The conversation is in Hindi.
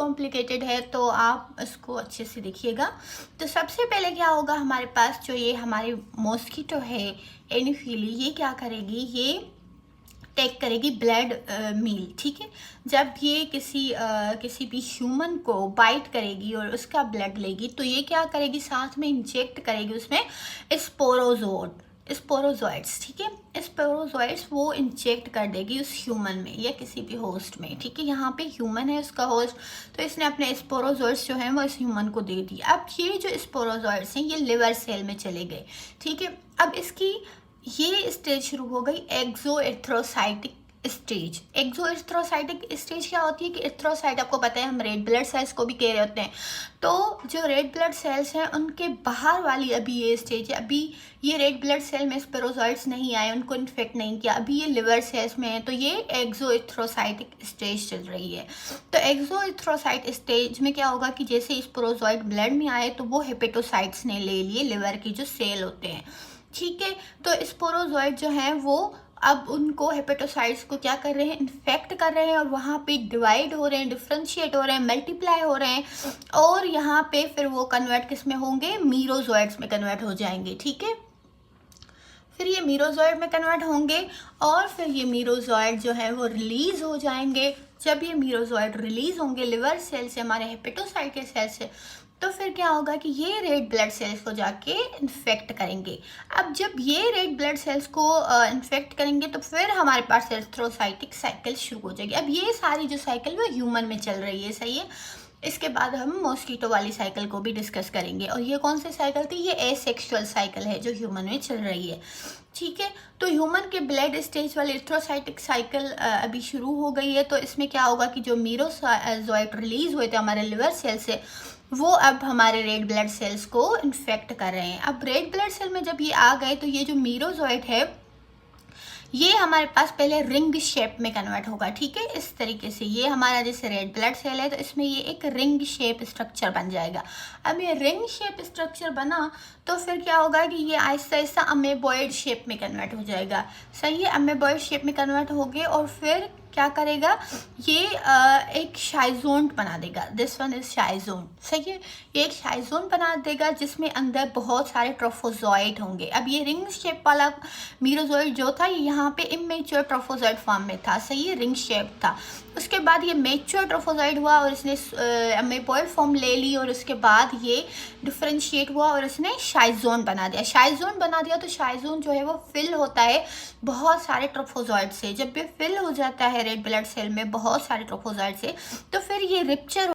कॉम्प्लिकेटेड है, तो आप इसको अच्छे से देखिएगा। तो सबसे पहले क्या होगा, हमारे पास जो ये हमारी मॉस्किटो है एनोफिली, ये क्या करेगी, ये टेक करेगी ब्लड मील, ठीक है। जब ये किसी भी ह्यूमन को बाइट करेगी और उसका ब्लड लेगी, तो ये क्या करेगी, साथ में इंजेक्ट करेगी उसमें स्पोरोजोइड्स, ठीक है। स्पोरोजोइड्स वो इंजेक्ट कर देगी उस ह्यूमन में या किसी भी होस्ट में, ठीक है। यहाँ पे ह्यूमन है उसका होस्ट, तो इसने अपने स्पोरोजोइड्स जो हैं वो इस ह्यूमन को दे दी। अब ये जो स्पोरोजोइड्स हैं ये लिवर सेल में चले गए, ठीक है। अब इसकी ये स्टेज शुरू हो गई एक्सोएरिथ्रोसाइटिक स्टेज। एक्सोएरिथ्रोसाइटिक स्टेज क्या होती है कि एरिथ्रोसाइट, आपको पता है हम रेड ब्लड सेल्स को भी कह रहे होते हैं, तो जो रेड ब्लड सेल्स हैं उनके बाहर वाली अभी ये स्टेज है। अभी ये रेड ब्लड सेल में स्पेरोजॉइड्स नहीं आए, उनको इन्फेक्ट नहीं किया, अभी ये लिवर सेल्स में है, तो ये एक्सोएरिथ्रोसाइटिक स्टेज चल रही है। तो एक्सोएरिथ्रोसाइट स्टेज में क्या होगा कि जैसे स्पेरोजॉइड ब्लड में आए तो वो हेपेटोसाइट्स ने ले लिए लिवर के जो सेल होते हैं, ठीक है। तो स्पोरोजॉइड जो हैं वो अब उनको हेपेटोसाइट्स को क्या कर रहे हैं, इन्फेक्ट कर रहे हैं, और वहाँ पे डिवाइड हो रहे हैं, डिफ्रेंशिएट हो रहे हैं, मल्टीप्लाई हो रहे हैं, और यहाँ पे फिर वो कन्वर्ट किस में होंगे, मीरोजॉइड्स में कन्वर्ट हो जाएंगे, ठीक है। फिर ये मीरोजॉइड में कन्वर्ट होंगे और फिर ये मीरोजॉइड जो है वो रिलीज हो जाएंगे। जब ये मीरोजॉइड रिलीज होंगे लिवर सेल से, हमारे हेपेटोसाइट के सेल से, तो फिर क्या होगा कि ये रेड ब्लड सेल्स को जाके इन्फेक्ट करेंगे। अब जब ये रेड ब्लड सेल्स को इन्फेक्ट करेंगे तो फिर हमारे पास एरिथ्रोसाइटिक साइकिल शुरू हो जाएगी। अब ये सारी जो साइकिल वो ह्यूमन में चल रही है, सही है। इसके बाद हम मॉस्किटो वाली साइकिल को भी डिस्कस करेंगे। और ये कौन सी साइकिल थी, ये एसेक्सुअल साइकिल है जो ह्यूमन में चल रही है, ठीक है। तो ह्यूमन के ब्लड स्टेज वाली एरिथ्रोसाइटिक साइकिल अभी शुरू हो गई है। तो इसमें क्या होगा कि जो मीरोजॉइड रिलीज हुए थे हमारे लिवर सेल से, वो अब हमारे रेड ब्लड सेल्स को इन्फेक्ट कर रहे हैं। अब रेड ब्लड सेल में जब ये आ गए तो ये जो मीरोजॉइड है ये हमारे पास पहले रिंग शेप में कन्वर्ट होगा, ठीक है। इस तरीके से ये हमारा जैसे रेड ब्लड सेल है तो इसमें ये एक रिंग शेप स्ट्रक्चर बन जाएगा। अब ये रिंग शेप स्ट्रक्चर बना तो फिर क्या होगा कि ये आहिस्ता आहिस्ता अमेबॉइड शेप में कन्वर्ट हो जाएगा, सही है। अमेबॉइड शेप में कन्वर्ट हो गए और फिर क्या करेगा, ये एक शाइजोन बना देगा। दिस वन इज शाइजोन, सही है। ये एक शाइजोन बना देगा जिसमें अंदर बहुत सारे ट्रोफोजॉइड होंगे। अब ये रिंग शेप वाला मीरोजॉइड जो था ये यहाँ पे इमेच्योर ट्रोफोजॉइड फॉर्म में था, सही है, रिंग शेप था। उसके बाद ये मेच्योर ट्रोफोजॉइड हुआ और इसने अमेबॉइड फॉर्म ले ली, और उसके बाद ये डिफरेंशिएट हुआ और इसने शाइजोन बना दिया। शाइजोन बना दिया तो शाइजोन जो है वो फिल होता है बहुत सारे ट्रोफोजॉइड से। जब ये फिल हो जाता है रेड ब्लड सेल में बहुत सारे ट्रोफोजॉइड से, तो फिर ये रिप्चर